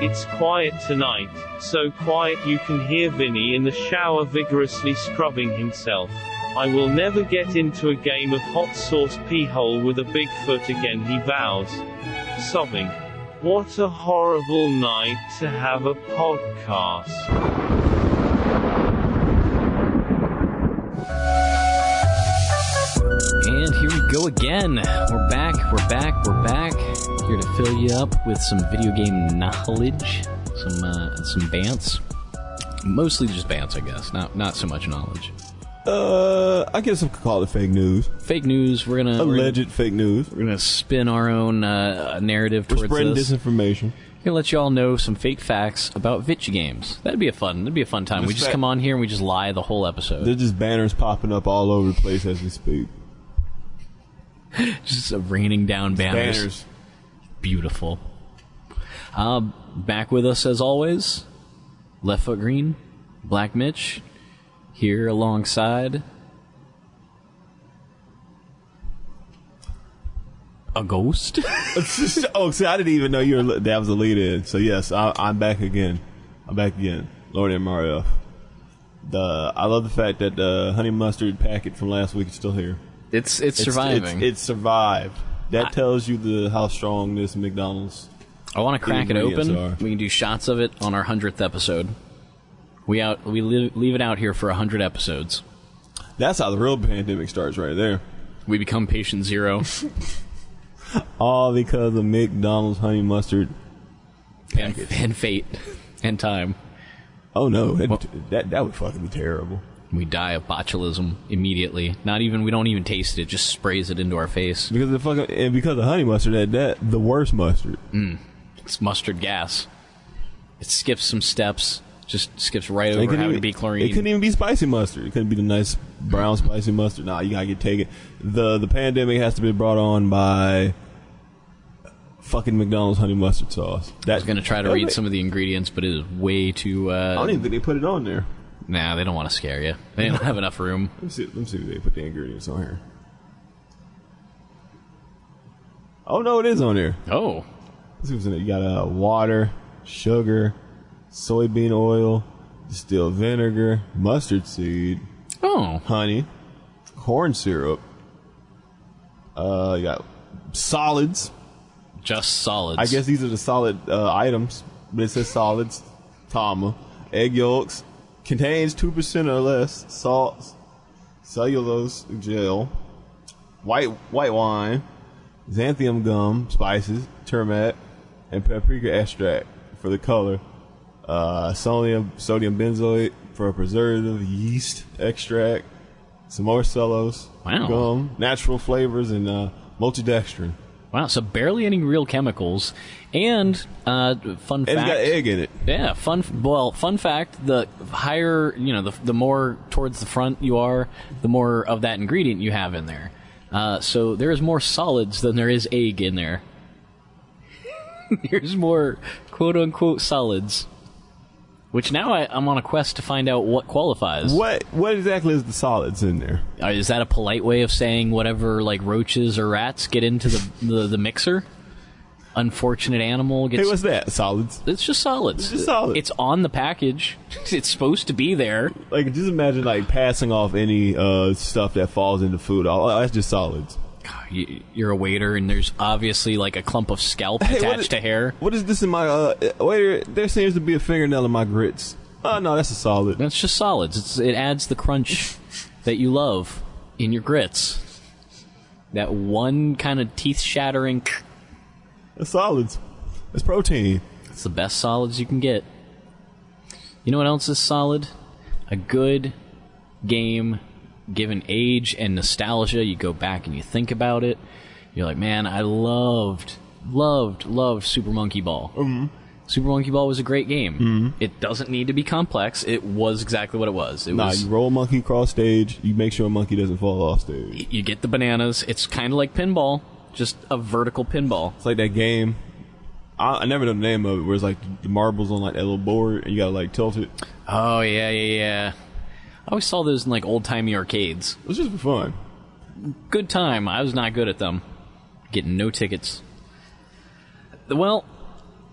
It's quiet tonight, so quiet you can hear Vinny in the shower vigorously scrubbing himself. I will never get into a game of hot sauce pee-hole with a Bigfoot again, he vows. Sobbing. What a horrible night to have a podcast. And here we go again. We're back. Here to fill you up with some video game knowledge, some bants. Mostly just bants, I guess. Not so much knowledge. I guess I could call it fake news. Fake news. Alleged fake news. We're gonna spin our own narrative We're towards spreading this. disinformation. We're gonna let you all know some fake facts about Vitch games. That'd be a fun time. We just come on here and we just lie the whole episode. There's just banners popping up all over the place as we speak. Just raining down banners. Beautiful. Back with us as always, Left Foot Green, Black Mitch, here alongside a ghost. Oh, see, I didn't even know that was a lead in. So yes, I'm back again. Lord MRF. I love the fact that the honey mustard packet from last week is still here. It's surviving. It's survived. That tells you how strong this McDonald's. I want to crack it open. Are. We can do shots of it on our 100th episode. We leave it out here for 100 episodes. That's how the real pandemic starts, right there. We become patient zero. All because of McDonald's honey mustard and fate and time. Oh no, that would fucking be terrible. We die of botulism immediately. We don't even taste it. Just sprays it into our face. Because of honey mustard, the worst mustard. It's mustard gas. It skips some steps. Just skips right over having to be chlorine. It couldn't even be spicy mustard. It couldn't be the nice brown spicy mustard. Nah, you gotta get taken. The pandemic has to be brought on by fucking McDonald's honey mustard sauce. I was gonna try to read some of the ingredients, but it is way too. I don't even think they put it on there. Nah, they don't want to scare you. They don't have enough room. Let me see if they put the ingredients on here. Oh no, it is on there. Oh. Let's see what's in it. You got water, sugar, soybean oil, distilled vinegar, mustard seed, honey, corn syrup. You got solids. Just solids. I guess these are the solid items, but it says solids, egg yolks. Contains 2% or less salt, cellulose gel, white wine, xanthan gum, spices, turmeric, and paprika extract for the color. Sodium benzoate for a preservative, yeast extract, some more cellulose gum, natural flavors, and maltodextrin. Wow, so barely any real chemicals. And fun fact, it's got egg in it. Yeah, fun fact, the higher, the more towards the front you are, the more of that ingredient you have in there. So there is more solids than there is egg in there. There's more quote-unquote solids. Which now I'm on a quest to find out what qualifies. What exactly is the solids in there? Is that a polite way of saying whatever, like roaches or rats get into the mixer? Unfortunate animal gets... Hey, what's that? Solids? It's just solids. It's just solids. It's on the package. It's supposed to be there. Like, just imagine, passing off any stuff that falls into food. That's just solids. You're a waiter, and there's obviously, a clump of scalp attached to hair. What is this in my... waiter, there seems to be a fingernail in my grits. Oh, no, that's a solid. That's just solids. It adds the crunch that you love in your grits. That one kind of teeth-shattering... That's solids. That's protein. It's the best solids you can get. You know what else is solid? A good game, given age and nostalgia. You go back and you think about it. You're like, man, I loved Super Monkey Ball. Mm-hmm. Super Monkey Ball was a great game. Mm-hmm. It doesn't need to be complex. It was exactly what it was. You roll a monkey across stage. You make sure a monkey doesn't fall off stage. You get the bananas. It's kind of like pinball. Just a vertical pinball. It's like that game. I never know the name of it. Where it's like the marbles on that little board, and you gotta tilt it. Oh yeah. I always saw those in old timey arcades. It was just for fun. Good time. I was not good at them. Getting no tickets. Well,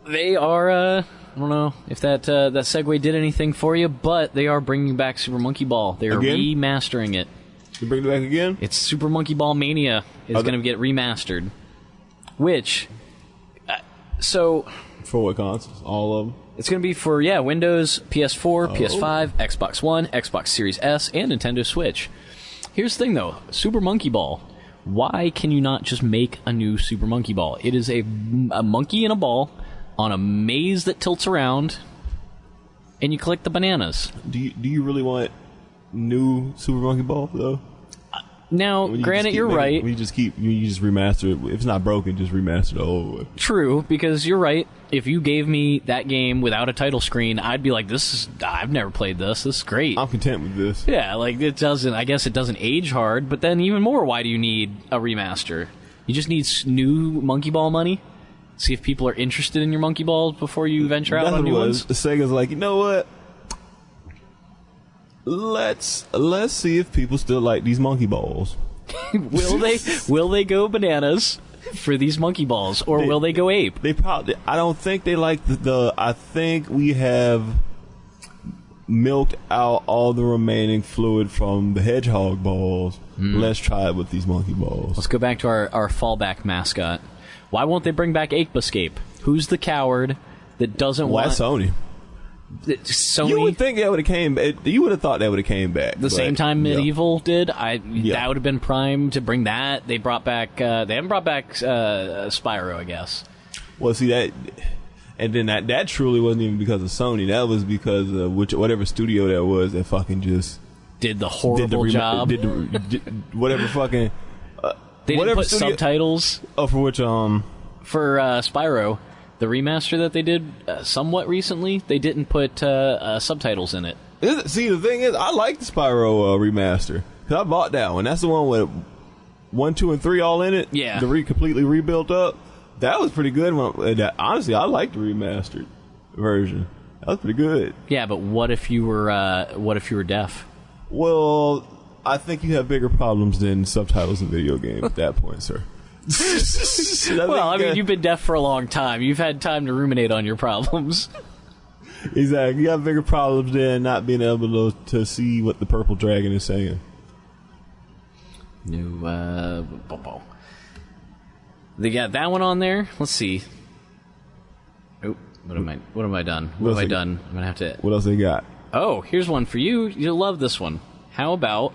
they are, I don't know if that segue did anything for you, but they are bringing back Super Monkey Ball. They are Again? remastering it. You bring it back again? It's Super Monkey Ball Mania is going to get remastered. Which, so... For what consoles? All of them? It's going to be for, Windows, PS4, PS5, Xbox One, Xbox Series S, and Nintendo Switch. Here's the thing, though. Super Monkey Ball. Why can you not just make a new Super Monkey Ball? It is a monkey in a ball on a maze that tilts around, and you collect the bananas. Do you really want new Super Monkey Ball, though? Now, granted, you're right. You just remaster it. If it's not broken, just remaster the whole way. True, because you're right. If you gave me that game without a title screen, I'd be like, I've never played this. This is great. I'm content with this. Yeah, like I guess it doesn't age hard, but then even more, why do you need a remaster? You just need new Monkey Ball money? See if people are interested in your Monkey Balls before you venture out on new ones? Sega's like, you know what? Let's see if people still like these Monkey Balls. Will they go bananas for these Monkey Balls, or will they go ape? They probably. I don't think they like the. I think we have milked out all the remaining fluid from the Hedgehog balls. Let's try it with these Monkey Balls. Let's go back to our fallback mascot. Why won't they bring back Apescape? Who's the coward that doesn't want... Why Sony? Sony? You would think that would have came. You would have thought that would have came back the same time Medieval did. That would have been prime to bring that. They brought back. They haven't brought back Spyro, I guess. Well, see that, and then that truly wasn't even because of Sony. That was because of whatever studio that was that fucking just did the horrible job. Did whatever fucking. They didn't put subtitles. Oh, for which for Spyro. The remaster that they did somewhat recently, they didn't put subtitles in it. See, the thing is, I like the Spyro remaster. Because I bought that one. That's the one with 1, 2, and 3 all in it. Yeah. Completely rebuilt up. That was pretty good. Honestly, I liked the remastered version. That was pretty good. Yeah, but what if you were deaf? Well, I think you have bigger problems than subtitles in video games at that point, sir. Well, I mean, you've been deaf for a long time. You've had time to ruminate on your problems. Exactly. You have bigger problems than not being able to see what the purple dragon is saying. They got that one on there. Let's see. Oh, what am I done? What have I done? I'm gonna have to. What else they got? Oh, here's one for you. You'll love this one. How about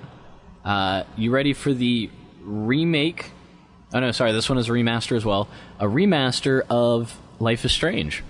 you ready for the remake? Oh, no, sorry, this one is a remaster as well. A remaster of Life is Strange.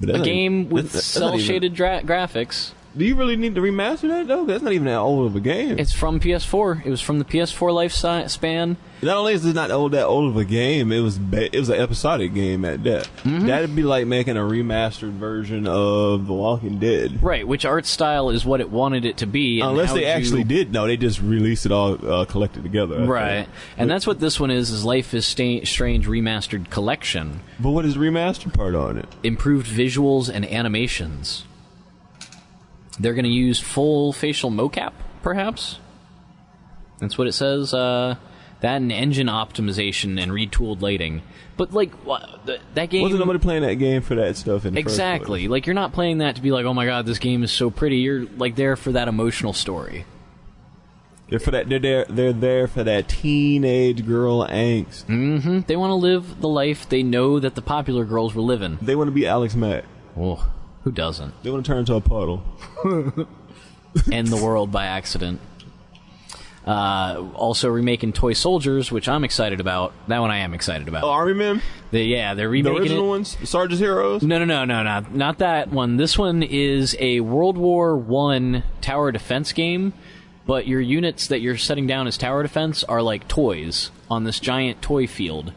A game with cel-shaded graphics. Do you really need to remaster that, though? That's not even that old of a game. It's from PS4. It was from the PS4 lifespan. Not only is it not that old of a game, it was an episodic game at that. Mm-hmm. That'd be like making a remastered version of The Walking Dead. Right, which art style is what it wanted it to be. Unless they actually did. No, they just released it all collected together. Right. And that's what this one is Life is Strange Remastered Collection. But what is the remastered part on it? Improved visuals and animations. They're going to use full facial mocap, perhaps? That's what it says. That and engine optimization and retooled lighting. But, like, that game... Wasn't nobody playing that game for that stuff in the first place? Like, you're not playing that to be like, oh my god, this game is so pretty. You're, like, there for that emotional story. They're there for that teenage girl angst. Mm-hmm. They want to live the life they know that the popular girls were living. They want to be Alex Mack. Oh, who doesn't? They want to turn into a puddle. End the world by accident. Also remaking Toy Soldiers, which I'm excited about. That one I am excited about. Oh, Army Men? They're remaking the original ones? Sarge's Heroes? No, not that one. This one is a World War I tower defense game, but your units that you're setting down as tower defense are like toys on this giant toy field.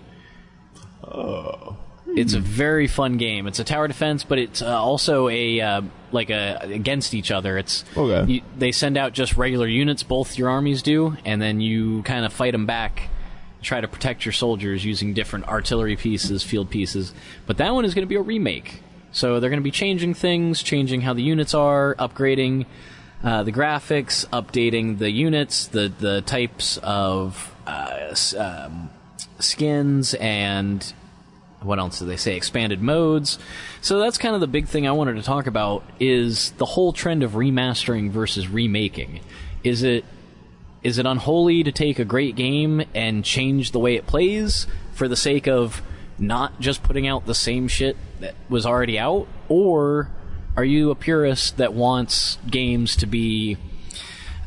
Oh. It's a very fun game. It's a tower defense, but it's also against each other. It's okay. They send out just regular units, both your armies do, and then you kind of fight them back, try to protect your soldiers using different artillery pieces, field pieces. But that one is going to be a remake. So they're going to be changing things, changing how the units are, upgrading the graphics, updating the units, the types of skins and what else do they say? Expanded modes. So that's kind of the big thing I wanted to talk about, is the whole trend of remastering versus remaking. Is it unholy to take a great game and change the way it plays for the sake of not just putting out the same shit that was already out? Or are you a purist that wants games to be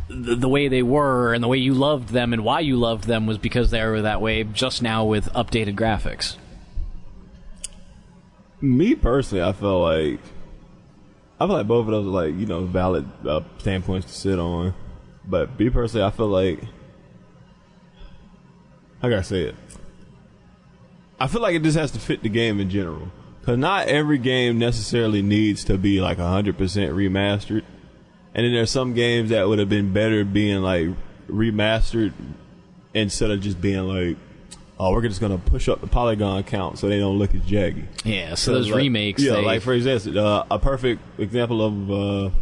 the way they were, and the way you loved them and why you loved them was because they were that way, just now with updated graphics? Me personally, I feel like both of those are like, you know, valid standpoints to sit on. But me personally, I feel like, how can I say it? I feel like it just has to fit the game in general. Because not every game necessarily needs to be like 100% remastered. And then there's some games that would have been better being like remastered instead of just being like, oh, we're just going to push up the polygon count so they don't look as jaggy. Yeah, so those like, remakes. Yeah, like for example, a perfect example of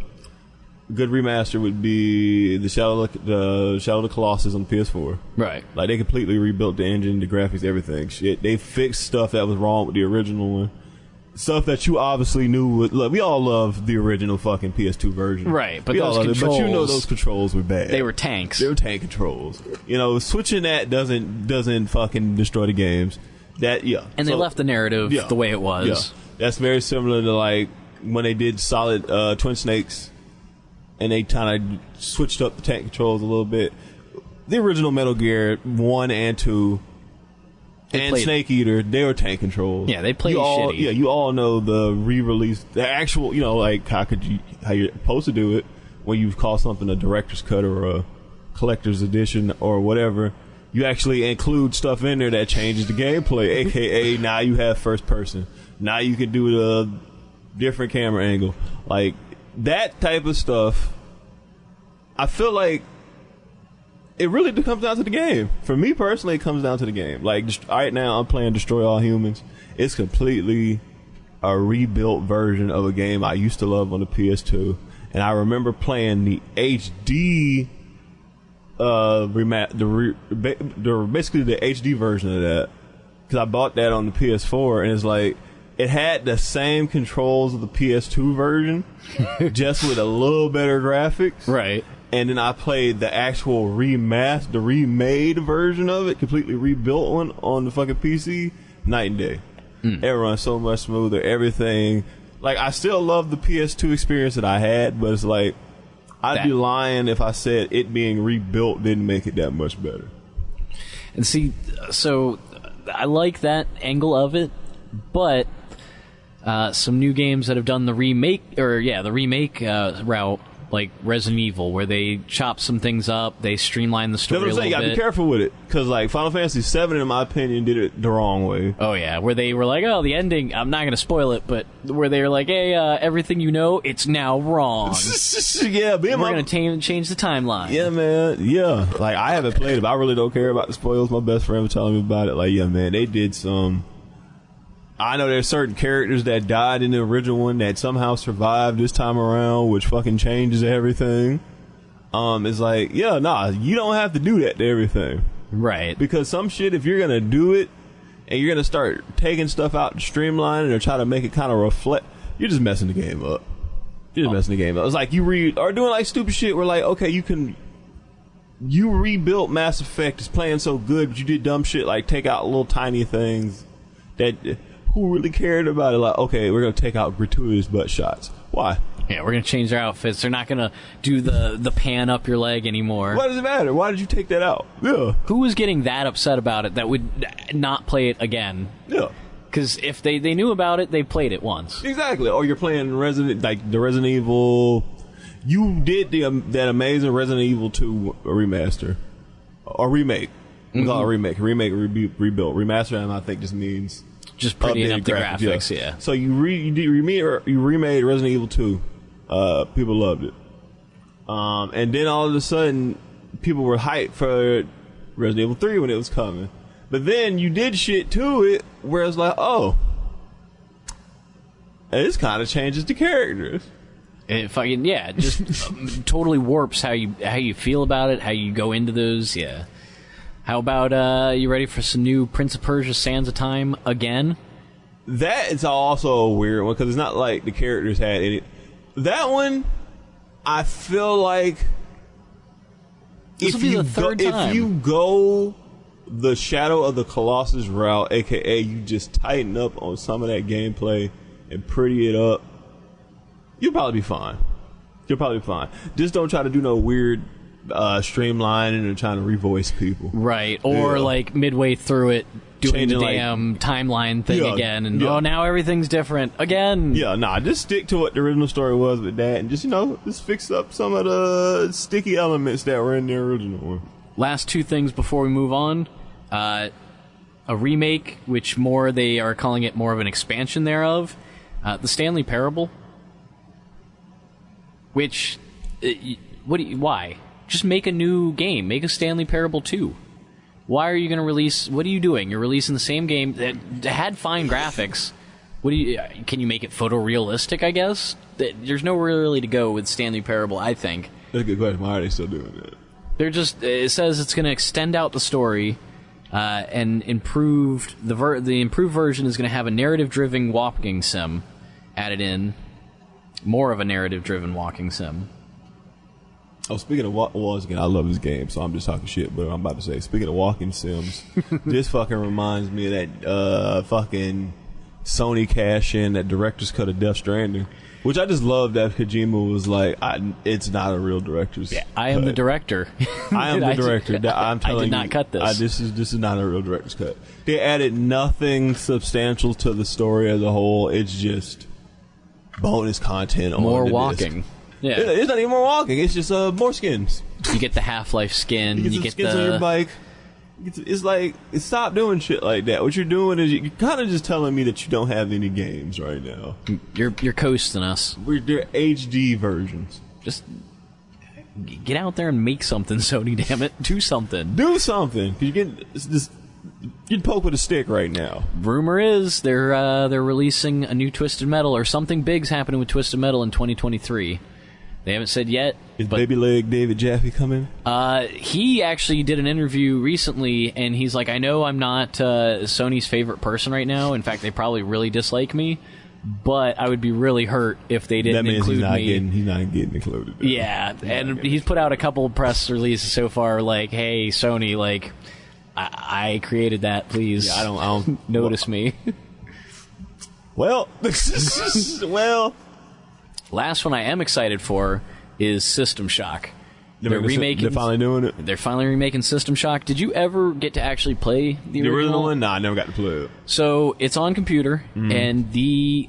good remaster would be the Shadow of the Colossus on PS4. Right. Like, they completely rebuilt the engine, the graphics, everything. Shit, they fixed stuff that was wrong with the original one. Stuff that you obviously knew would. Look, we all love the original fucking PS2 version. Right, but we those all controls. But you know those controls were bad. They were tanks. They were tank controls. You know, switching that doesn't fucking destroy the games. That, yeah. And they left the narrative the way it was. Yeah. That's very similar to, like, when they did Solid Twin Snakes, and they kind of switched up the tank controls a little bit. The original Metal Gear 1 and 2 and Snake Eater, they were tank controls. Yeah, they played shitty. Yeah, you all know the re-release, the actual, you know, like how you're supposed to do it when you call something a director's cut or a collector's edition or whatever. You actually include stuff in there that changes the gameplay, aka now you have first person. Now you can do a different camera angle. Like, that type of stuff, I feel like it really comes down to the game. For me personally, it comes down to the game. Like, right now, I'm playing Destroy All Humans. It's completely a rebuilt version of a game I used to love on the PS2. And I remember playing the HD, basically the HD version of that. Because I bought that on the PS4, and it's like, it had the same controls of the PS2 version, just with a little better graphics. Right. And then I played the actual the remade version of it, completely rebuilt one on the fucking PC. Night and day. It runs so much smoother. Everything. Like, I still love the PS2 experience that I had, but it's like, I'd be lying if I said it being rebuilt didn't make it that much better. And see, so I like that angle of it, but some new games that have done the remake route, like Resident Evil, where they chop some things up, they streamline the story a little bit. You gotta be careful with it, because like Final Fantasy VII, in my opinion, did it the wrong way. Oh yeah, where they were like, oh, the ending, I'm not gonna spoil it, but where they were like, hey, everything you know, it's now wrong. Yeah, we're gonna change the timeline. Yeah, man. Yeah, like, I haven't played it, but I really don't care about the spoils. My best friend was telling me about it. Like, yeah, man, they did some. I know there's certain characters that died in the original one that somehow survived this time around, which fucking changes everything. It's like, yeah, nah, you don't have to do that to everything. Right. Because some shit, if you're gonna do it, and you're gonna start taking stuff out and streamlining or try to make it kind of reflect, you're just messing the game up. You're just messing the game up. It's like you are doing like stupid shit where, like, okay, you rebuilt Mass Effect, it's playing so good, but you did dumb shit like take out little tiny things that... Who really cared about it? Like, okay, we're going to take out gratuitous butt shots. Why? Yeah, we're going to change their outfits. They're not going to do the pan up your leg anymore. Why does it matter? Why did you take that out? Yeah. Who was getting that upset about it that would not play it again? Yeah. Because if they knew about it, they played it once. Exactly. Or you're playing the Resident Evil. You did that amazing Resident Evil 2 remaster. Or remake. We call it a remake. Remake, rebuilt. Remaster, and I think just means... Just prettying up the graphics, yeah. So you remade Resident Evil 2. People loved it. And then all of a sudden, people were hyped for Resident Evil 3 when it was coming. But then you did shit to it where it's like, oh, this kind of changes the characters. It fucking, yeah, it just totally warps how you feel about it, how you go into those, yeah. How about, you ready for some new Prince of Persia Sands of Time again? That is also a weird one because it's not like the characters had any. That one, I feel like This will be the third time. If you go the Shadow of the Colossus route, aka you just tighten up on some of that gameplay and pretty it up, you'll probably be fine. Just don't try to do no weird streamlining and trying to revoice people. Right, or like midway through it, doing Changing, the like- damn timeline thing again, and yeah. now everything's different again. Yeah, nah, just stick to what the original story was with that, and just, just fix up some of the sticky elements that were in the original one. Last two things before we move on. A remake, which they are calling it more of an expansion thereof. The Stanley Parable. Which, why? Just make a new game. Make a Stanley Parable 2. Why are you going to release... What are you doing? You're releasing the same game that had fine graphics. Can you make it photorealistic, I guess? There's nowhere really to go with Stanley Parable, I think. That's a good question. Why are they still doing that? It says it's going to extend out the story, and improved... The improved version is going to have a narrative-driven walking sim added in. More of a narrative-driven walking sim. Oh, speaking of again, I love this game, so I'm just talking shit, but I'm about to say, speaking of walking sims, this fucking reminds me of that fucking Sony cash-in, that director's cut of Death Stranding, which I just love that Kojima was like, it's not a real director's cut. I am the director. I am the director. I'm telling you. I did not cut this. This is not a real director's cut. They added nothing substantial to the story as a whole. It's just bonus content on More the walking. disc. Yeah. It's not even more walking. It's just more skins. You get the Half-Life skin. You get skins on your bike. It's like, stop doing shit like that. What you're doing is you're kind of just telling me that you don't have any games right now. You're coasting us. They're HD versions. Just get out there and make something, Sony. Damn it, do something. Do something. 'Cause you'd poke with a stick right now. Rumor is they're releasing a new Twisted Metal, or something big's happening with Twisted Metal in 2023. They haven't said yet. Is Baby Leg David Jaffe coming? He actually did an interview recently, and he's like, I know I'm not Sony's favorite person right now. In fact, they probably really dislike me, but I would be really hurt if they didn't include me. He's not getting included. Yeah, and he's put out a couple of press releases so far, like, hey, Sony, like, I created that, please. Yeah, I don't notice me. Well, Last one I am excited for is System Shock. They're remaking. They're finally doing it. They're finally remaking System Shock. Did you ever get to actually play the original one? Nah, I never got to play it. So it's on computer, and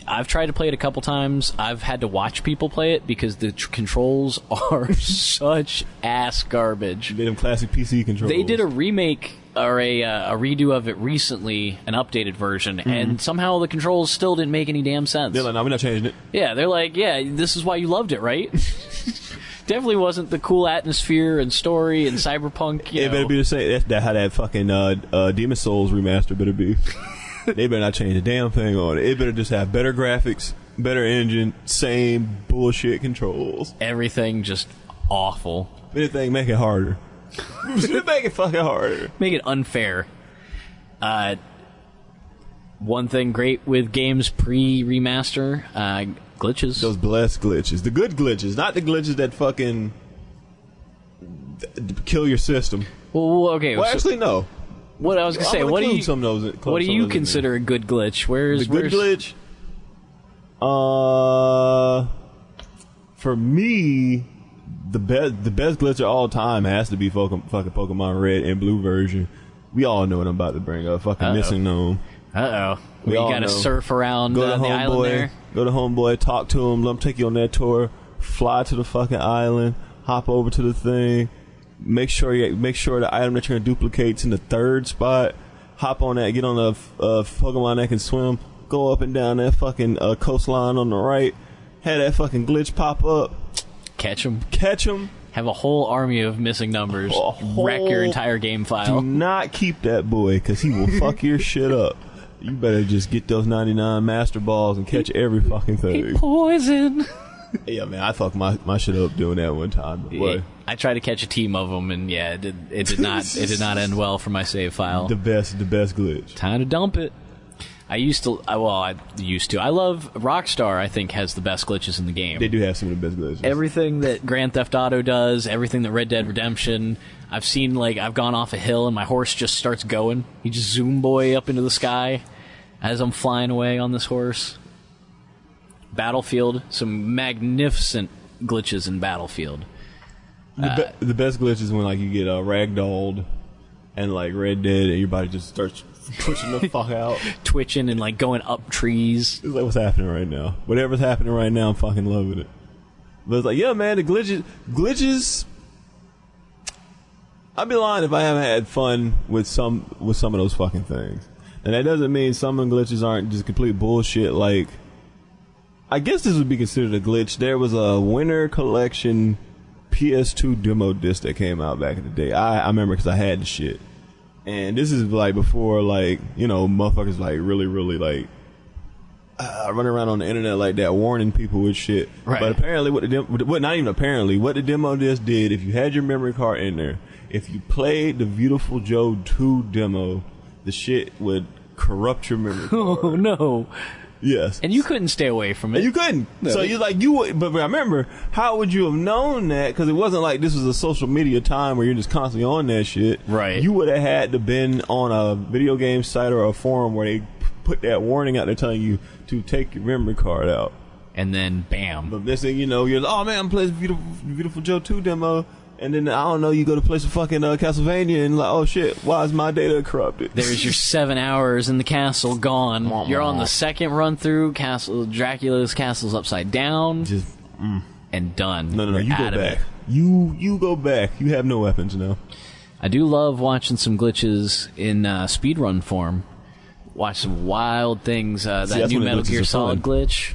I've tried to play it a couple times. I've had to watch people play it because the controls are such ass garbage. They them classic PC controls. They did a remake or a redo of it recently, an updated version, and somehow the controls still didn't make any damn sense. They're like, no, we're not changing it. Yeah, they're like, yeah, this is why you loved it, right? Definitely wasn't the cool atmosphere and story and cyberpunk. It better be the same. That's how that fucking Demon Souls remaster better be. They better not change a damn thing on it. It better just have better graphics, better engine, same bullshit controls. Everything just awful. If anything, make it harder. Make it fucking harder. Make it unfair. One thing great with games pre-remaster, glitches. Those blessed glitches. The good glitches, not the glitches that fucking kill your system. Well, okay. Well, so actually, no. what I was gonna say, I'm what do include you some of those, what do you consider a good glitch? The good glitch? For me, the best glitch of all time has to be fucking Pokemon Red and Blue version. We all know what I'm about to bring up. Fucking Missing Gnome. We all gotta know. surf around Go the to island there. Go to Homeboy, talk to him, let him take you on that tour, fly to the fucking island, hop over to the thing, make sure the item that you're gonna duplicate's in the third spot, hop on that, get on a Pokemon that can swim, go up and down that fucking coastline on the right, have that fucking glitch pop up, Catch them. Have a whole army of missing numbers. Wreck your entire game file. Do not keep that boy, because he will fuck your shit up. You better just get those 99 Master Balls and catch every fucking thing. Poison. Yeah, man, I fucked my shit up doing that one time. Boy, I tried to catch a team of them, and yeah, it did not end well for my save file. the best glitch. Time to dump it. I used to. I love Rockstar. I think has the best glitches in the game. They do have some of the best glitches. Everything that Grand Theft Auto does, everything that Red Dead Redemption. I've seen, like, I've gone off a hill and my horse just starts going. He just zoom boy up into the sky as I'm flying away on this horse. Battlefield, some magnificent glitches in Battlefield. The best glitch is when, like, you get ragdolled and, like, Red Dead and your body just starts pushing the fuck out. Twitching and, like, going up trees. It's like what's happening right now. Whatever's happening right now, I'm fucking loving it. But it's like, yeah, man, the glitches. I'd be lying if I haven't had fun with some of those fucking things. And that doesn't mean some of the glitches aren't just complete bullshit. Like, I guess this would be considered a glitch. There was a Winter Collection PS2 demo disc that came out back in the day. I remember because I had the shit. And this is like before, like, you know, motherfuckers like really, really like running around on the internet like that, warning people with shit. Right. But apparently, what the demo disc did, if you had your memory card in there, if you played the Beautiful Joe 2 demo, the shit would corrupt your memory card. Oh, no. Yes. And you couldn't stay away from it. And you couldn't. No. So you like, you would, but remember, how would you have known that? Because it wasn't like this was a social media time where you're just constantly on that shit. Right. You would have had to been on a video game site or a forum where they put that warning out there telling you to take your memory card out. And then, bam. But this thing, you know, you're like, oh man, I'm playing Beautiful Joe 2 demo. And then, I don't know, you go to play some fucking Castlevania and like, oh shit, why is my data corrupted? There's your 7 hours in the castle gone. You're on the second run through. Dracula's castle's upside down. And done. No, you go back. It. You go back. You have no weapons now. I do love watching some glitches in speedrun form. Watch some wild things. That new Metal Gear Solid glitch.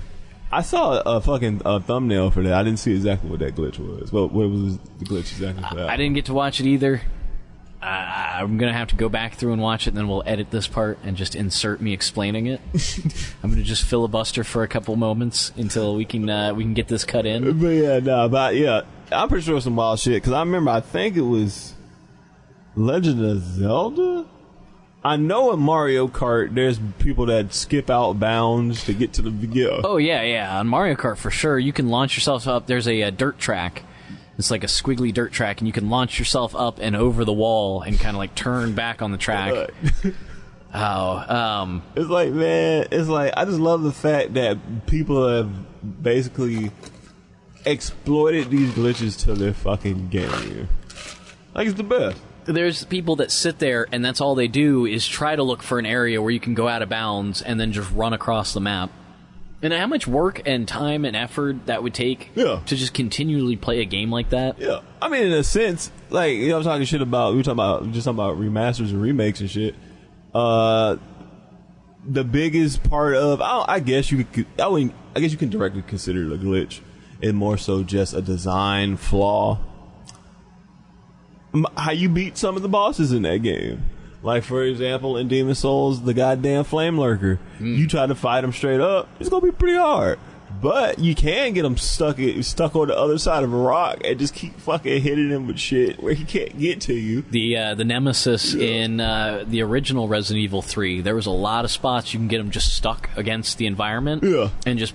I saw a fucking thumbnail for that. I didn't see exactly what that glitch was. What was the glitch exactly for that? I didn't get to watch it either. I'm going to have to go back through and watch it, and then we'll edit this part and just insert me explaining it. I'm going to just filibuster for a couple moments until we can get this cut in. But yeah, I'm pretty sure it was some wild shit, because I think it was Legend of Zelda? I know in Mario Kart, there's people that skip out bounds to get to the beginning. Oh, yeah. On Mario Kart, for sure, you can launch yourself up. There's a dirt track. It's like a squiggly dirt track, and you can launch yourself up and over the wall and kind of like turn back on the track. It's like, man, I just love the fact that people have basically exploited these glitches to their fucking game. Like, it's the best. There's people that sit there and that's all they do is try to look for an area where you can go out of bounds and then just run across the map. And how much work and time and effort that would take to just continually play a game like that? Yeah. I mean, in a sense, like, you know, I'm talking shit about, we were talking about remasters and remakes and shit. The biggest part of, I guess you can directly consider it a glitch. It's more so just a design flaw. How you beat some of the bosses in that game. Like, for example, in Demon's Souls, the goddamn Flame Lurker. You try to fight him straight up, it's gonna be pretty hard. But you can get him stuck on the other side of a rock and just keep fucking hitting him with shit where he can't get to you. The Nemesis in the original Resident Evil 3, there was a lot of spots you can get him just stuck against the environment and just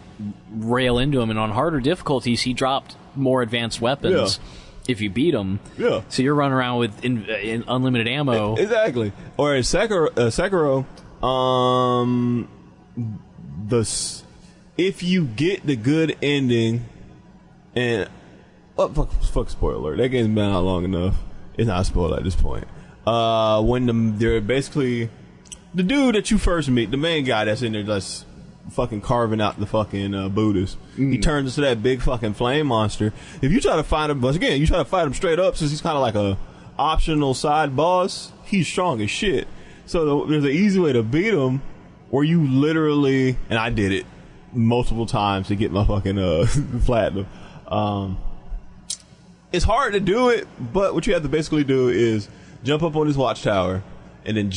rail into him. And on harder difficulties, he dropped more advanced weapons. If you beat them, so you're running around with in unlimited ammo. Exactly. Or in Sekiro, if you get the good ending, and fuck spoiler, that game's been out long enough. It's not spoiled at this point. When they're basically the dude that you first meet, the main guy that's in there just fucking carving out the fucking Buddhas. He turns into that big fucking flame monster. If you try to fight him, once again, you try to fight him straight up, since he's kind of like a optional side boss, he's strong as shit. So there's an easy way to beat him where you literally, and I did it multiple times to get my fucking platinum. It's hard to do it, but what you have to basically do is jump up on his watchtower and then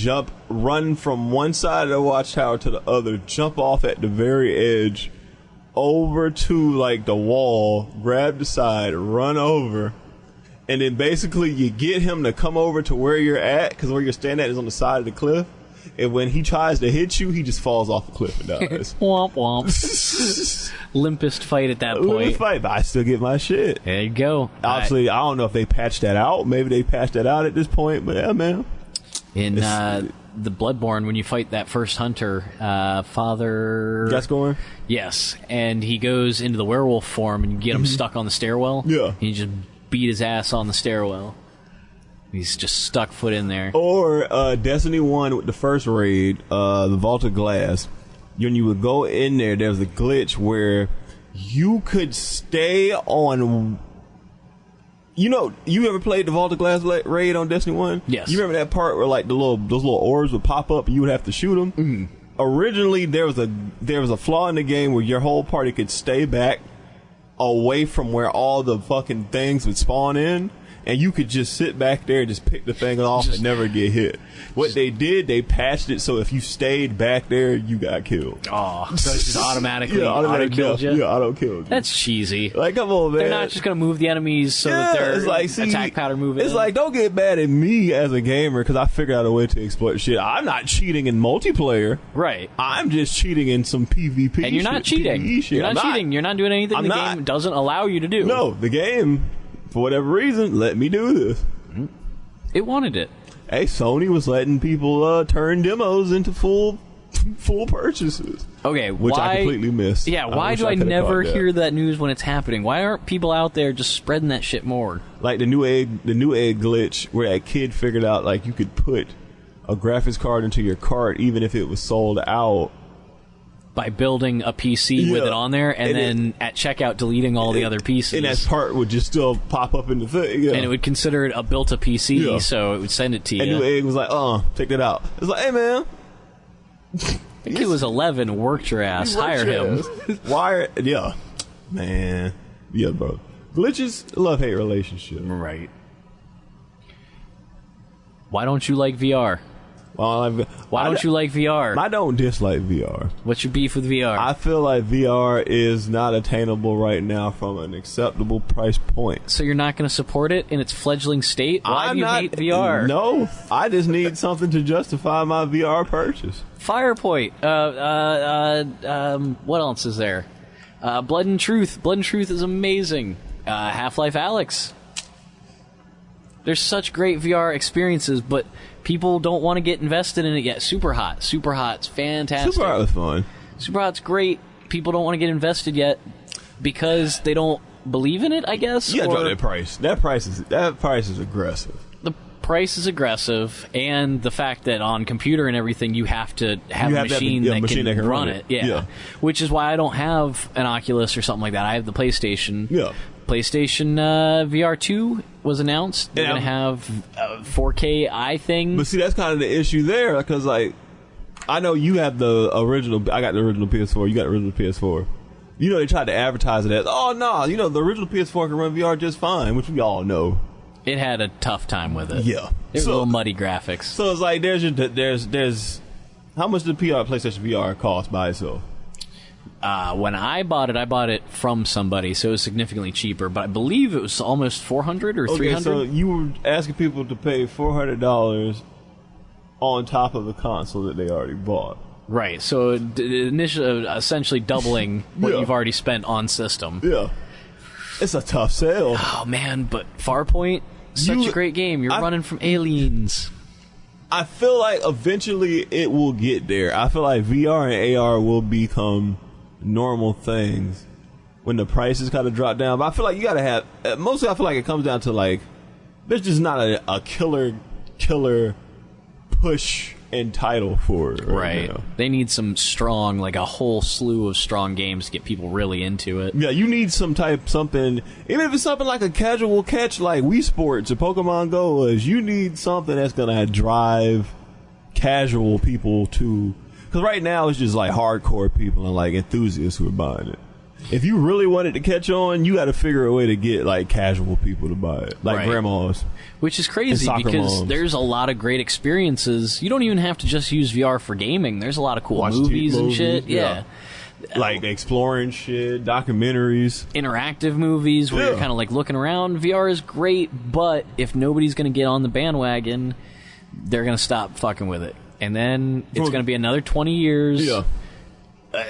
run from one side of the watchtower to the other, jump off at the very edge, over to like the wall, grab the side, run over, and then basically you get him to come over to where you're at, because where you're standing at is on the side of the cliff. and when he tries to hit you, he just falls off the cliff and dies. Womp womp. Limpest fight at that Look at point. the fight, but I still get my shit. There you go. Obviously, I don't know if they patched that out. Maybe they patched that out at this point, but yeah, man. In the Bloodborne, when you fight that first hunter, Father... Gascoigne? Yes, and he goes into the werewolf form and you get him stuck on the stairwell. Yeah. And you just beat his ass on the stairwell. He's just stuck foot in there. Or Destiny 1 with the first raid, the Vault of Glass. When you would go in there, there was a glitch where you could stay on... You know, you ever played the Vault of Glass raid on Destiny 1? Yes. You remember that part where like those little orbs would pop up and you would have to shoot them? Mm-hmm. Originally, there was a flaw in the game where your whole party could stay back away from where all the fucking things would spawn in, and you could just sit back there and just pick the thing off and never get hit. What they did, they patched it so if you stayed back there, you got killed. Oh, so it's just automatically automatic auto-killed you? Yeah, auto-killed you. That's cheesy. Like, come on, man. They're not just going to move the enemies so that their attack pattern move in. It's like, don't get mad at me as a gamer because I figured out a way to exploit shit. I'm not cheating in multiplayer. Right. I'm just cheating in some PvP And you're not cheating. PvE shit. You're not cheating. You're not doing anything the game doesn't allow you to do. No, the game, for whatever reason, let me do this. It wanted it. Hey, Sony was letting people turn demos into full purchases. Okay, which I completely missed. Yeah, why do I never hear that news when it's happening? Why aren't people out there just spreading that shit more? Like the new egg glitch where that kid figured out like you could put a graphics card into your cart even if it was sold out. By building a PC with it on there, and then at checkout deleting all the other pieces. And that part would just still pop up in the thing. Yeah. And it would consider it a built-a PC, so it would send it to you. And New Egg was like, take that out. It's like, hey, man. I think he was 11, worked your ass, hire him. Why? Yeah. Man. Yeah, bro. Glitches, love-hate relationship. Right. Why don't you like VR? Why don't you like VR? I don't dislike VR. What's your beef with VR? I feel like VR is not attainable right now from an acceptable price point. So you're not going to support it in its fledgling state? Why do you hate VR? No, I just need something to justify my VR purchase. Firepoint. What else is there? Blood and Truth. Blood and Truth is amazing. Half-Life Alyx. There's such great VR experiences, but people don't want to get invested in it yet. Superhot. Superhot's fantastic. Superhot was fun. Superhot's great. People don't want to get invested yet because they don't believe in it, I guess. You gotta drop that price. That price is aggressive. The price is aggressive, and the fact that on computer and everything you have to have a machine that can run it. Yeah. Which is why I don't have an Oculus or something like that. I have the PlayStation. Yeah. PlayStation VR 2 was announced. They're going to have 4K eye thing. But see, that's kind of the issue there, because, like, I know you have the original. I got the original PS4. You got the original PS4. You know, they tried to advertise it as, the original PS4 can run VR just fine, which we all know. It had a tough time with it. Yeah. There's little muddy graphics. So it's like, there's how much did PlayStation VR cost by itself? When I bought it from somebody, so it was significantly cheaper. But I believe it was almost $400 or $300. Okay, so you were asking people to pay $400 on top of the console that they already bought. Right. So initially, essentially doubling what you've already spent on system. Yeah. It's a tough sale. Oh man, but Farpoint, such a great game. You're running from aliens. I feel like eventually it will get there. I feel like VR and AR will become normal things when the prices kind of drop down. But I feel like you gotta have, mostly I feel like it comes down to like, there's just not a killer push and title for it. Right. Now. They need some strong, like a whole slew of strong games to get people really into it. Yeah, you need something, even if it's something like a casual catch like Wii Sports or Pokemon Go was, you need something that's gonna drive casual people to, because right now it's just like hardcore people and like enthusiasts who are buying it. If you really wanted to catch on, you got to figure a way to get like casual people to buy it, like grandmas. Which is crazy because there's a lot of great experiences. You don't even have to just use VR for gaming. There's a lot of cool movies and shit. Yeah. Like exploring shit, documentaries, interactive movies where you're kind of like looking around. VR is great, but if nobody's going to get on the bandwagon, they're going to stop fucking with it. and then it's going to be another 20 years. Yeah.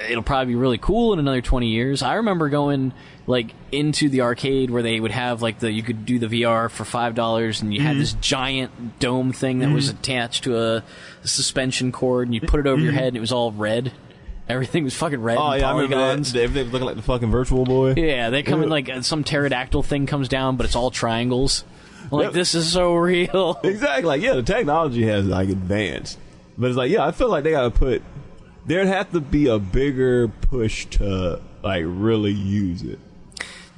It'll probably be really cool in another 20 years. I remember going like into the arcade where they would have like you could do the VR for $5, and you had this giant dome thing that was attached to a suspension cord, and you put it over your head, and it was all red. Everything was fucking red. Oh and yeah, I remember polygons. that. Everything was looking like the fucking Virtual Boy. Yeah, they come in like some pterodactyl thing comes down, but it's all triangles. I'm like, Yep. this is so real. Exactly. Like, yeah, the technology has like advanced, but it's like, yeah, I feel like they gotta put. There'd have to be a bigger push to like really use it.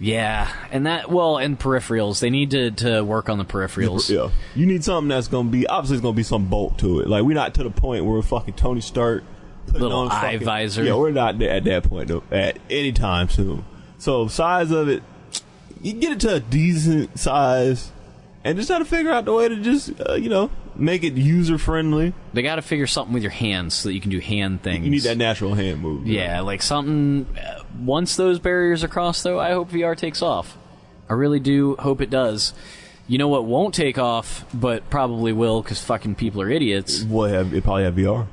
Yeah, and and peripherals. They need to work on the peripherals. Yeah, you need something that's gonna be obviously it's gonna be some bulk to it. Like, we're not to the point where fucking Tony Stark putting Little on eye fucking, visor. Yeah, we're not at that point though, at any time soon. So size of it, you get it to a decent size, and just try to figure out the way to just make it user friendly. They got to figure something with your hands so that you can do hand things. You need that natural hand move. Yeah, like something. Once those barriers are crossed, though, I hope VR takes off. I really do hope it does. You know what won't take off, but probably will because fucking people are idiots. It probably have VR.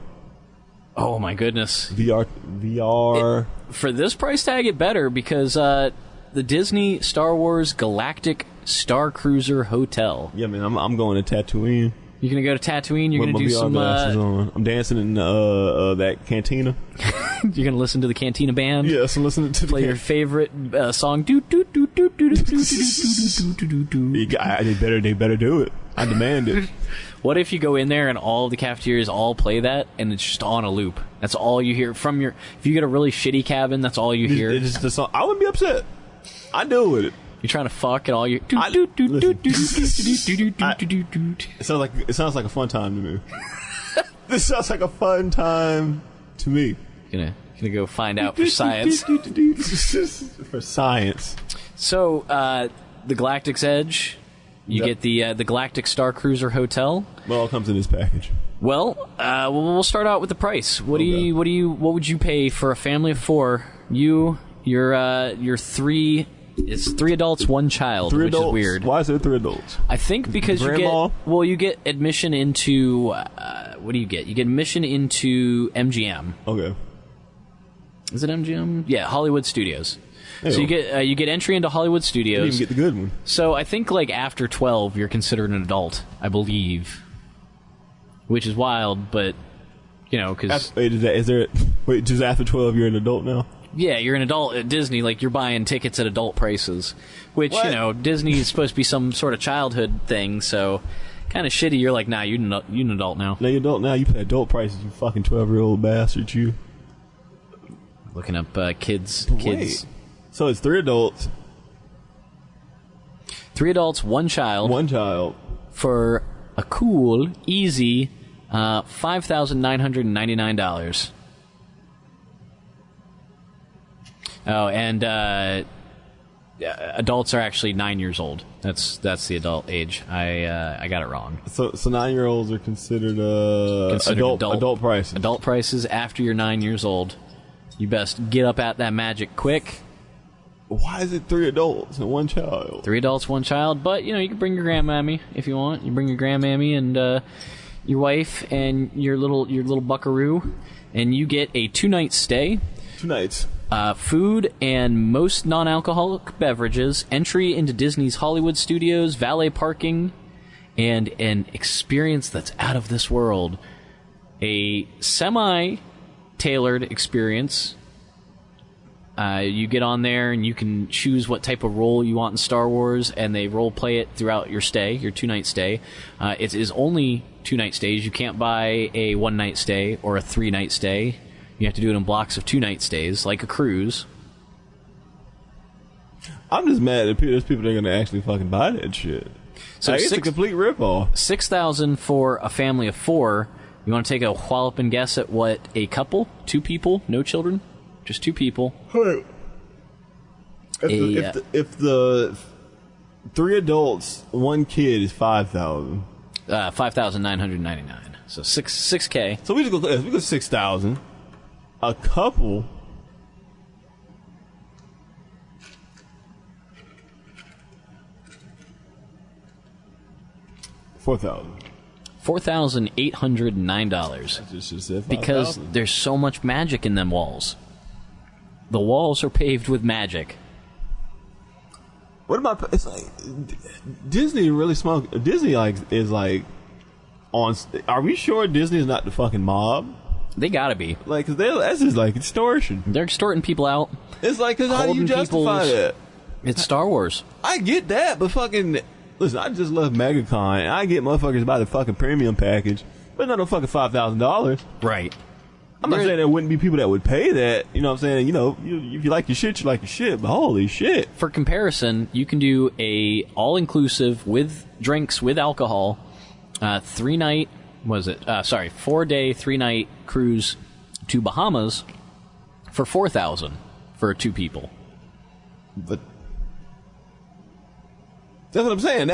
Oh my goodness. VR. For this price tag, it better because the Disney Star Wars Galactic Star Cruiser Hotel. Yeah, man, I'm going to Tatooine. You're gonna go to Tatooine. You're With gonna my do VR some. glasses on. I'm dancing in that cantina. You're gonna listen to the Cantina Band. Yes, I'm listening to Play your favorite song. Do do do do do do do do do do do. They better do it. I demand it. What if you go in there and all the cafeterias all play that, and it's just on a loop? That's all you hear from your. If you get a really shitty cabin, that's all you hear. It's just the song. I wouldn't be upset. I'd deal with it. You're trying to fuck, and all you. It sounds like a fun time to me. This sounds like a fun time to me. Gonna go find out for science. For science. So, the Galactic's Edge. You get the Galactic Star Cruiser Hotel. Well, it all comes in this package. Well, we'll start out with the price. What would you pay for a family of four? Your three. It's 3 adults, 1 child, which is weird. Why is there 3 adults? I think because Grandma? you get admission into what do you get? You get admission into MGM. Okay. Is it MGM? Yeah, Hollywood Studios. Hey, so you get entry into Hollywood You Studios. didn't even get the good one. So I think like after 12, you're considered an adult, I believe, which is wild, but because Wait, just after 12, you're an adult now? yeah, you're an adult at Disney, like you're buying tickets at adult prices, which What? Disney is supposed to be some sort of childhood thing, so kind of shitty. You're like, nah, you're an adult now. Now you're adult now. You pay adult prices. You fucking 12-year-old bastard. You. Looking up kids. Wait. So it's 3 adults, 3 adults, 1 child. 1 child. For a cool, easy $5,999. Oh, and adults are actually 9 years old. That's the adult age. I got it wrong. So 9-year-olds are considered, Considered adult prices. Adult prices after you're 9 years old. You best get up at that magic quick. Why is it 3 adults and 1 child? 3 adults, 1 child. But you can bring your grandmammy if you want. You bring your grandmammy and your wife and your little buckaroo, and you get a 2-night stay. 2 nights. Food and most non-alcoholic beverages, entry into Disney's Hollywood Studios, valet parking, and an experience that's out of this world. A semi-tailored experience. You get on there and you can choose what type of role you want in Star Wars, and they role play it throughout your stay, your 2-night stay. It is only 2-night stays. You can't buy a 1-night stay or a 3-night stay. You have to do it in blocks of 2-night stays, like a cruise. I'm just mad that there's people that are going to actually fucking buy that shit. So Like, it's a complete ripoff. $6,000 for a family of 4. You want to take a walloping guess at what a couple? 2 people? No children? Just 2 people. If the 3 adults, 1 kid is 5,000. $5,999. So $6K. So we go 6,000. A couple. $4,000. $4,809. Just said Because 5,000. there's so much magic in them walls. The walls are paved with magic. What about? It's like Disney really smoke. Disney is on. Are we sure Disney is not the fucking mob? They gotta be. Like, cause that's just like extortion. They're extorting people out. It's like, cause how do you Holding justify people's- that? It's Star Wars. I get that, but fucking listen, I just love MegaCon. I get motherfuckers buy the fucking premium package, but not no fucking $5,000. Right. I'm not saying there wouldn't be people that would pay that. You know what I'm saying? You know, if you like your shit, you like your shit. But holy shit. For comparison, you can do a all-inclusive with drinks, with alcohol, 4-day, 3-night cruise to Bahamas for $4,000 for 2 people. But that's what I'm saying.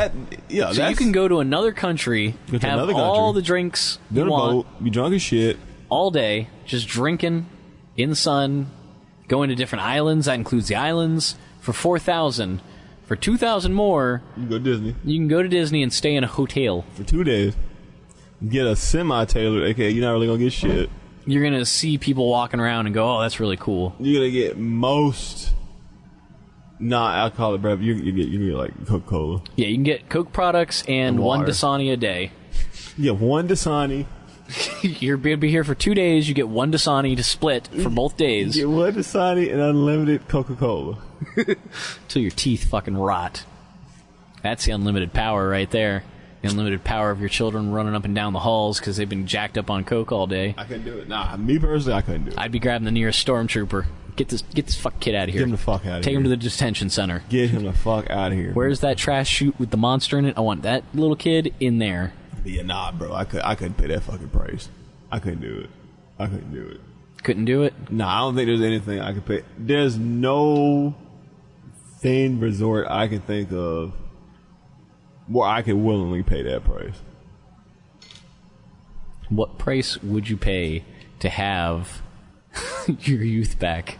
So you can go to another country, Go to have another all country. the drinks Go you on a want boat, be drunk as shit. all day, just drinking in the sun, going to different islands. That includes the islands for $4,000. For $2,000 more, You go to Disney you can go to Disney and stay in a hotel. for 2 days. Get a semi-tailored, aka you're not really gonna get shit. You're gonna see people walking around and go, "Oh, that's really cool." You're gonna get most non-alcoholic beverage. You get like Coca-Cola. Yeah, you can get Coke products and And one water. Dasani a day. You get one Dasani. You're gonna be here for 2 days. You get one Dasani to split for both days You get one Dasani and unlimited Coca-Cola. till your teeth fucking rot. That's the unlimited power right there. The unlimited power of your children running up and down the halls because they've been jacked up on Coke all day. I couldn't do it. Nah, me personally, I couldn't do it. I'd be grabbing the nearest stormtrooper. Get this fuck kid out of here. Get him the fuck out of Take here. him to the detention center. Get him the fuck out of here. Where's that trash chute with the monster in it? I want that little kid in there. Yeah, nah, bro. I couldn't pay that fucking price. I couldn't do it. I couldn't do it. Couldn't do it. Nah, I don't think there's anything I could pay. There's no themed resort I can think of where I could willingly pay that price. What price would you pay to have your youth back?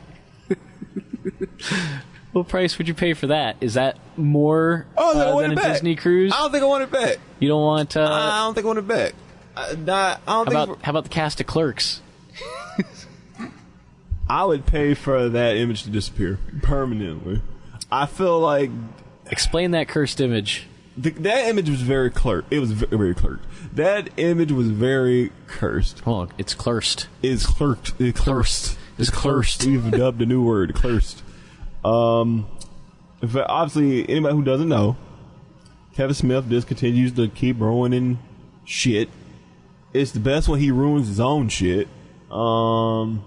What price would you pay for that? Is that more Oh, I want than it a back. Disney cruise? I don't think I want it back. You don't want. I don't think I want it back. I don't think. How about the cast of Clerks? I would pay for that image to disappear permanently. I feel like Explain that cursed image. that image was very clerk. It was very clerked. That image was very cursed. Oh, it's Clerst. It's clerked. It's cursed. It's cursed. We've dubbed a new word, cursed. But obviously, anybody who doesn't know, Kevin Smith just continues to keep ruining shit. It's the best when he ruins his own shit. Or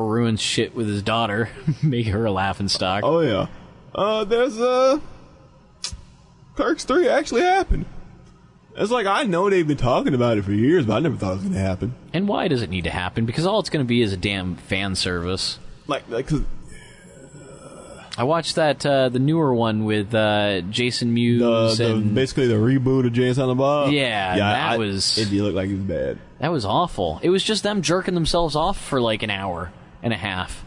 ruins shit with his daughter. Make her a laughing stock. Oh yeah. There's Clerks 3 actually happened. It's like, I know they've been talking about it for years, but I never thought it was gonna happen. And why does it need to happen? Because all it's going to be is a damn fan service. Like, cause I watched that the newer one with Jason Mewes and basically the reboot of Jay and Silent Bob. Yeah, that was- It did look like it was bad. that was awful. It was just them jerking themselves off for like an hour and a half,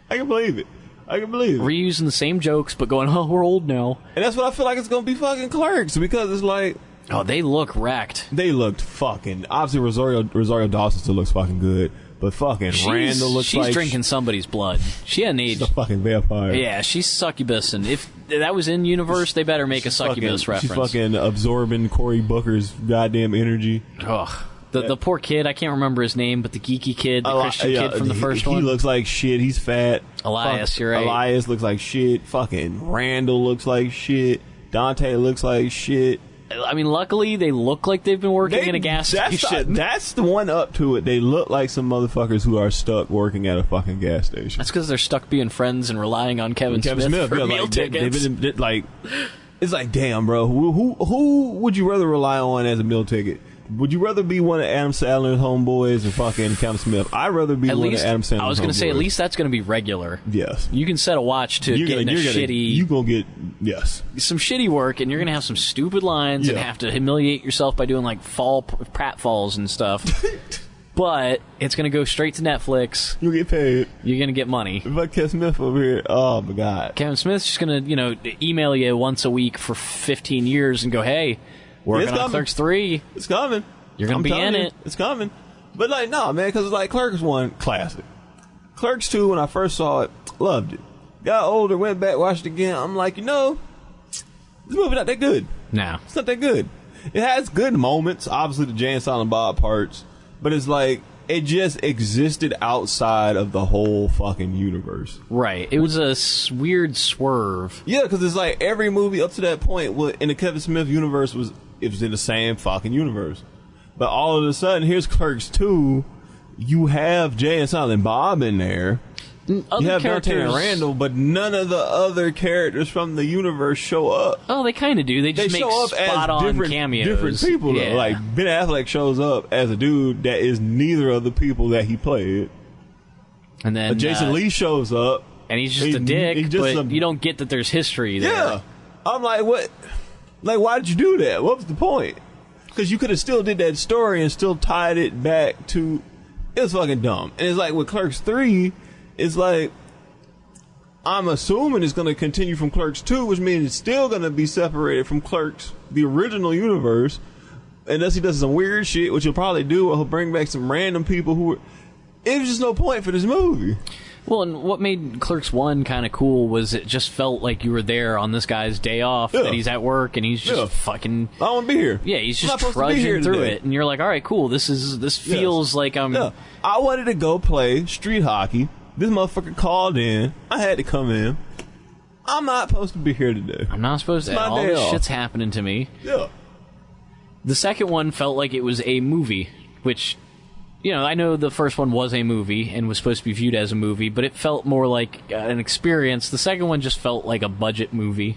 I can believe it. I can believe it. reusing the same jokes but going, "Oh, we're old now." And that's what I feel like it's gonna be fucking Clerks, because it's like, Oh, they look wrecked. they looked fucking. Obviously, Rosario Dawson still looks fucking good, but fucking Randall looks she's like drinking somebody's blood. She hadn't she's aged. a fucking vampire. Yeah, she's succubus, and if that was in universe, they better make a succubus She's reference. fucking absorbing Cory Booker's goddamn energy. Ugh. The poor kid, I can't remember his name, but the geeky kid, the Christian kid from the first he one. looks like shit. He's fat. Elias, you're right. Elias looks like shit. Fucking Randall looks like shit. Dante looks like shit. I mean, luckily, they look like they've been working in a gas station. That's the one up to it. They look like some motherfuckers who are stuck working at a fucking gas station. That's because they're stuck being friends and relying on Kevin Smith for yeah, meal like, tickets. it's like, damn, bro. Who would you rather rely on as a meal ticket? Would you rather be one of Adam Sandler's homeboys or fucking Kevin Smith? I'd rather be At one least, of Adam Sandler's I was going to say, at homeboys. least that's going to be regular. Yes. You can set a watch to get in a shitty, You gonna get, yes. some shitty work, and you're going to have some stupid lines and Yeah. have to humiliate yourself by doing like pratfalls and stuff. But it's going to go straight to Netflix. You'll get paid. You're going to get money. If I Kevin Smith over here, oh my god. Kevin Smith's just going to, email you once a week for 15 years and go, "Hey, working It's on coming. Clerks 3. It's coming. You're gonna be in it. It's coming. But like, no, man, because like Clerks 1, classic. Clerks 2, when I first saw it, loved it. Got older, went back, watched it again. I'm like, this movie not that good. No. It's not that good. It has good moments, obviously the Jay and Silent Bob parts, but it's like, it just existed outside of the whole fucking universe. Right. It was a weird swerve. Yeah, because it's like every movie up to that point in the Kevin Smith universe was in the same fucking universe. But all of a sudden, here's Clerks 2. You have Jay and Silent Bob in there. Other you have characters, Dante and Randall, but none of the other characters from the universe show up. Oh, they kind of do. They just make show up spot-on as cameos. different people. Yeah. Though. Like Ben Affleck shows up as a dude that is neither of the people that he played. And then Jason Lee shows up, and he's just a dick. But you don't get that there's history there. Yeah, I'm like, what? Like, why did you do that? What was the point? Because you could have still did that story and still tied it back to. It was fucking dumb. And it's like with Clerks 3. It's like, I'm assuming it's going to continue from Clerks 2, which means it's still going to be separated from Clerks, the original universe, unless he does some weird shit, which he'll probably do, or he'll bring back some random people who were... It was just no point for this movie. Well, and what made Clerks 1 kind of cool was it just felt like you were there on this guy's day off, that he's at work, and he's just fucking... I don't want to be here. Yeah, he's just trudging through it, and you're like, all right, cool, this feels like I'm... Yeah. I wanted to go play street hockey. This motherfucker called in. I had to come in. I'm not supposed to be here today. I'm not supposed to. All this shit's happening to me. Yeah. The second one felt like it was a movie, which, I know the first one was a movie and was supposed to be viewed as a movie, but it felt more like an experience. The second one just felt like a budget movie.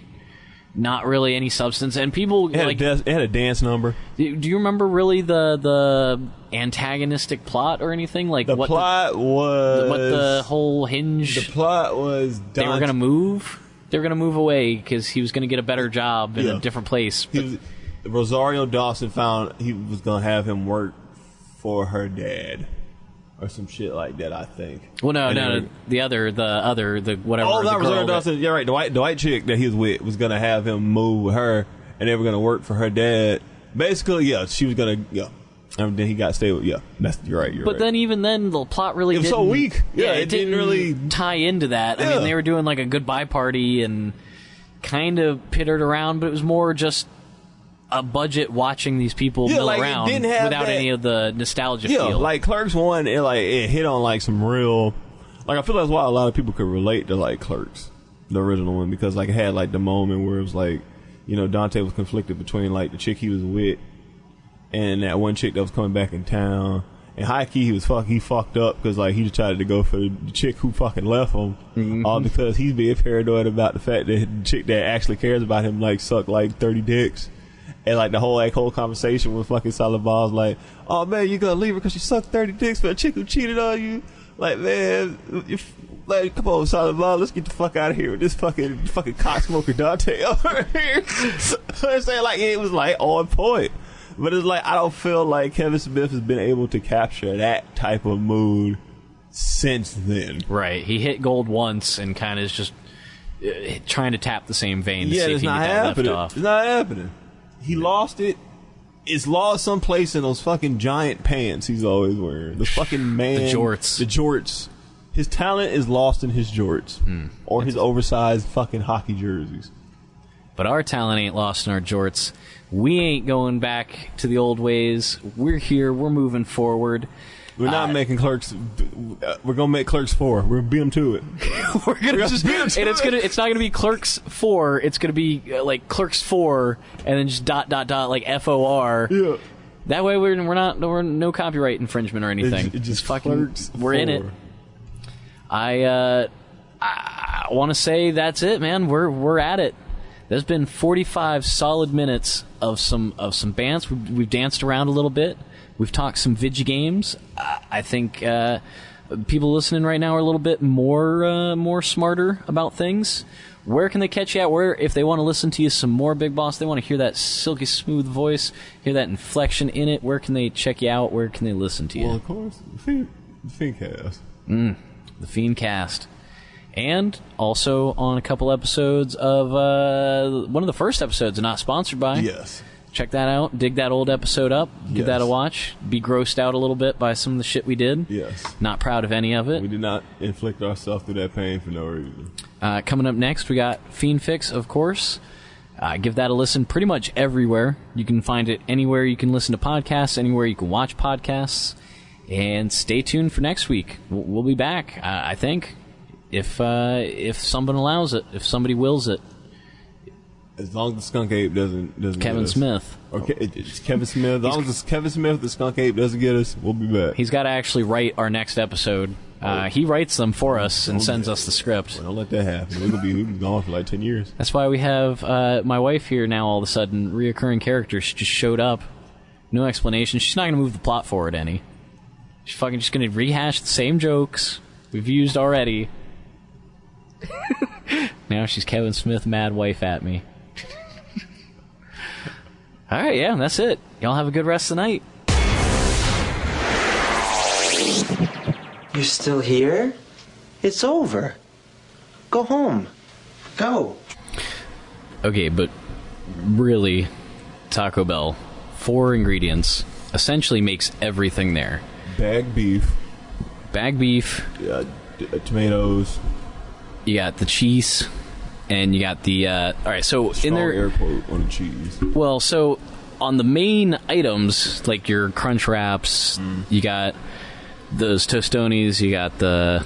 Not really any substance, and people it had a dance number. Do you remember really the antagonistic plot or anything? Like the plot was what the whole hinge. The plot was they were gonna move. They were gonna move away because he was gonna get a better job in a different place. Rosario Dawson found he was gonna have him work for her dad. Or some shit like that, I think. Well, no, the whatever. Oh, not the Rosario Dawson. Yeah, right. The white chick that he was with was gonna have him move with her, and they were gonna work for her dad. Basically, yeah, she was gonna, and then he got stayed with, you're right. But then even then, the plot really was so weak. Yeah, it didn't really tie into that. Yeah. I mean, they were doing like a goodbye party and kind of pittered around, but it was more just a budget watching these people mill around without any of the nostalgia feel. Yeah, like Clerks 1, it hit on like some real... Like, I feel that's why a lot of people could relate to like Clerks, the original one, because like it had like the moment where it was like, Dante was conflicted between like the chick he was with and that one chick that was coming back in town. And high key, he fucked up because like he decided to go for the chick who fucking left him, all because he's being paranoid about the fact that the chick that actually cares about him like sucked like 30 dicks. And like the whole conversation with fucking Silent Bob's like, oh man, you gonna leave her because she sucked 30 dicks for a chick who cheated on you? Like, man, like, come on, Silent Bob, let's get the fuck out of here with this fucking cocksmoker Dante over here. So I'm saying, like, it was like on point, but it's like I don't feel like Kevin Smith has been able to capture that type of mood since then. Right, he hit gold once and kind of is just trying to tap the same vein to see if he can get that left off. It's not happening. He lost it. It's lost someplace in those fucking giant pants he's always wearing. The fucking man. The jorts. The jorts. His talent is lost in his jorts. Or his oversized fucking hockey jerseys. But our talent ain't lost in our jorts. We ain't going back to the old ways. We're here. We're moving forward. We're not making Clerks. We're gonna make Clerks 4. We're gonna beat them to it. We're gonna just, and it's not gonna be Clerks 4. It's gonna be like Clerks 4, and then just ... like FOR. Yeah. That way we're no copyright infringement or anything. It's just fucking. Clerks We're 4. in it. I want to say that's it, man. We're at it. There's been 45 solid minutes of some bands. We've danced around a little bit. We've talked some video games. I think people listening right now are a little bit more smarter about things. Where can they catch you at? Where, if they want to listen to you some more, Big Boss, they want to hear that silky smooth voice, hear that inflection in it, where can they check you out? Where can they listen to you? Well, of course, the Fiendcast. The Fiendcast. And also on a couple episodes of one of the first episodes, not sponsored by. Yes. check that out. Dig that old episode up. Give Yes. that a watch. Be grossed out a little bit by some of the shit we did. Yes. Not proud of any of it. We did not inflict ourselves through that pain for no reason. Coming up next, we got Fiend Fix, of course. Give that a listen pretty much everywhere. You can find it anywhere you can listen to podcasts, anywhere you can watch podcasts. And stay tuned for next week. We'll be back, I think, if someone allows it, if somebody wills it. As long as the skunk ape doesn't Kevin get us. Smith. Okay, it's Kevin Smith. As long as it's Kevin Smith, the skunk ape doesn't get us, we'll be back. He's got to actually write our next episode. He writes them for us and sends us the script. Well, don't let that happen. We'll be gone for like 10 years. That's why we have my wife here now. All of a sudden, reoccurring character. She just showed up, no explanation. She's not going to move the plot forward any. She's fucking just going to rehash the same jokes we've used already. Now she's Kevin Smith, mad wife at me. All right, yeah, that's it. Y'all have a good rest of the night. You're still here? It's over. Go home. Go. Okay, but really, Taco Bell, 4 ingredients, essentially makes everything there. Bag beef, Bag beef, tomatoes, you got the cheese, and you got the... all right, so strong in there... air quote on the cheese. Well, so on the main items, like your Crunch Wraps, you got those Tostones, you got the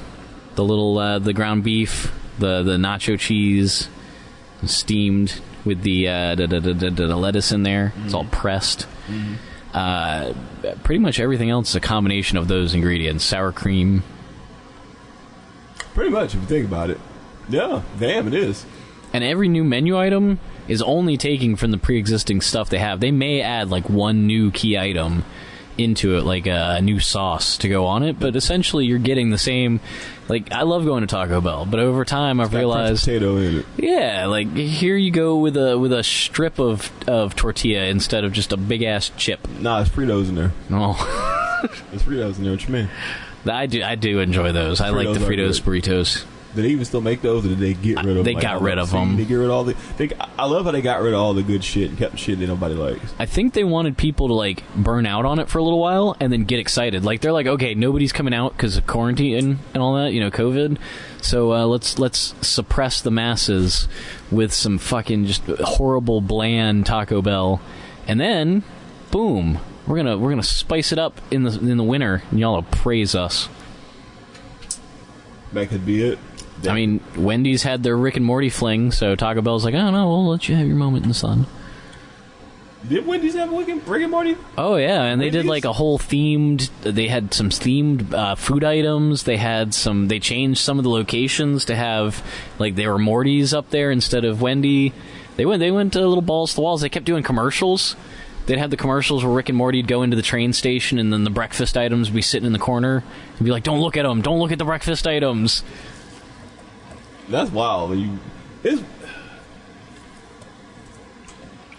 little the ground beef, the nacho cheese, steamed with the lettuce in there. It's all pressed. Pretty much everything else is a combination of those ingredients. Sour cream. Pretty much, if you think about it. Yeah, damn, it is. And every new menu item is only taking from the pre-existing stuff they have. They may add like one new key item into it, like a new sauce to go on it, but essentially you're getting the same. Like, I love going to Taco Bell, but over time I've realized, potato in it. yeah, like here you go with a strip of tortilla instead of just a big ass chip. Nah, it's Fritos in there. Oh, It's Fritos in there. What you mean? I do enjoy those. I like the Fritos Fritos burritos. Did they even still make those, or did they get rid of them? They got rid of them. They get rid of all the... I love how they got rid of all the good shit and kept the shit that nobody likes. I think they wanted people to like burn out on it for a little while and then get excited. Like they're like, okay, nobody's coming out because of quarantine and all that, COVID. So let's suppress the masses with some fucking just horrible, bland Taco Bell, and then, boom, we're gonna spice it up in the winter, and y'all will praise us. That could be it. I mean, Wendy's had their Rick and Morty fling, so Taco Bell's like, oh no, we'll let you have your moment in the sun. Did Wendy's have Rick and Morty? Oh yeah, and they did like a whole themed. They had some themed food items. They changed some of the locations to have like they were Morty's up there instead of Wendy. They went a little balls to the walls. They kept doing commercials. They'd have the commercials where Rick and Morty'd go into the train station, and then the breakfast items would be sitting in the corner and be like, "Don't look at them! Don't look at the breakfast items." That's wild.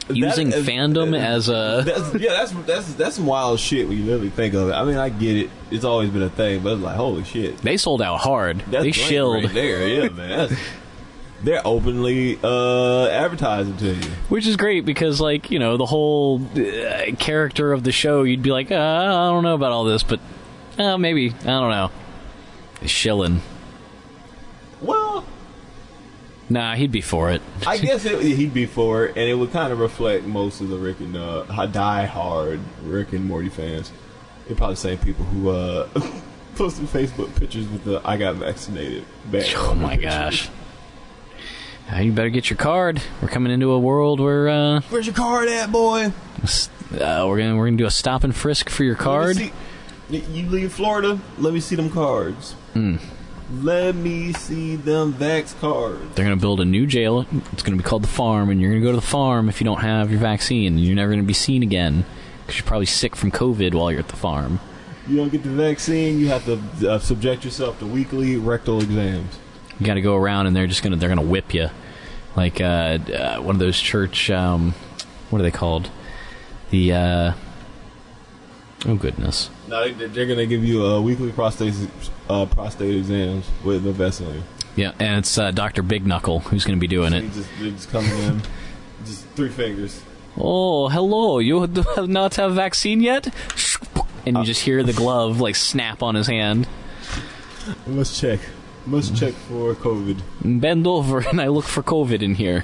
Using fandom as a... That's some wild shit when you really think of it. I mean, I get it. It's always been a thing, but it's like, holy shit. They sold out hard. That's they shilled. right there, yeah, man. They're openly advertising to you. Which is great because, like, the whole character of the show, you'd be like, I don't know about all this, but maybe. I don't know. Shilling. Well... Nah, he'd be for it. I guess he'd be for it, and it would kind of reflect most of the Rick and die-hard Rick and Morty fans. They're probably the same people who posted Facebook pictures with the "I got vaccinated" badge. Oh my gosh! You better get your card. We're coming into a world where where's your card at, boy? We're gonna do a stop and frisk for your card. You leave Florida. Let me see them cards. Let me see them vax cards. They're going to build a new jail. It's going to be called the Farm, and you're going to go to the Farm if you don't have your vaccine. You're never going to be seen again because you're probably sick from COVID while you're at the Farm. You don't get the vaccine, you have to subject yourself to weekly rectal exams. You got to go around, and they're going to whip you, like one of those church. What are they called? The oh goodness. No, they're going to give you weekly prostate exams with the Vaseline. Yeah, and it's Dr. Big Knuckle who's going to be doing it. They just coming in, just 3 fingers. Oh, hello. You do not have vaccine yet? And you just hear the glove like snap on his hand. Let's check. Let's check for COVID. Bend over and I look for COVID in here.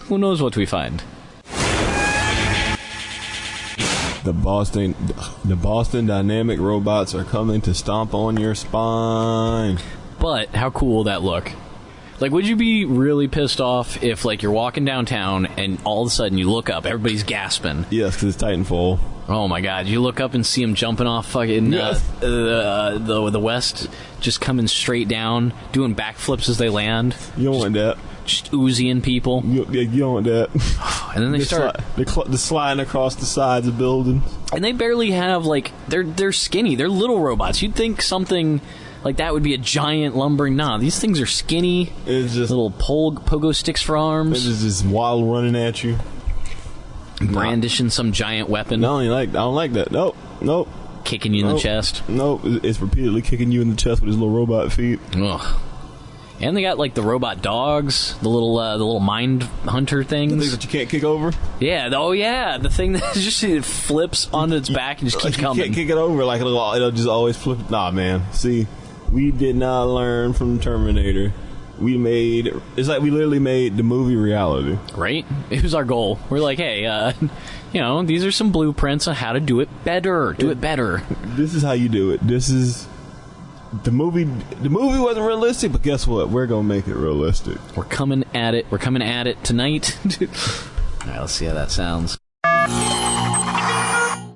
Who knows what we find? The Boston Dynamic robots are coming to stomp on your spine. But how cool will that look? Like, would you be really pissed off if, like, you're walking downtown and all of a sudden you look up, everybody's gasping? Yes, because it's Titanfall. Oh my god, you look up and see them jumping off fucking the west, just coming straight down, doing backflips as they land. You don't want that. Just Uziing people. You don't want that. And then they start... They're sliding across the sides of buildings. And they barely have, like... They're skinny. They're little robots. You'd think something like that would be a giant lumbering... Nah, these things are skinny. It's just... Little pogo sticks for arms. It's just wild running at you. Brandishing some giant weapon. I don't like that. Nope. Kicking you in the chest. Nope. It's repeatedly kicking you in the chest with his little robot feet. Ugh. And they got like the robot dogs, the little mind hunter things. The things that you can't kick over. Yeah. Oh yeah. The thing that just it flips onto its back and just keeps coming. You can't kick it over like it'll just always flip. Nah, man. See, we did not learn from Terminator. It's like we literally made the movie reality. Right? It was our goal. We're like, hey, these are some blueprints on how to do it better. Do it better. This is how you do it. This is the movie. The movie wasn't realistic, but guess what? We're gonna make it realistic. We're coming at it. We're coming at it tonight. All right, let's see how that sounds.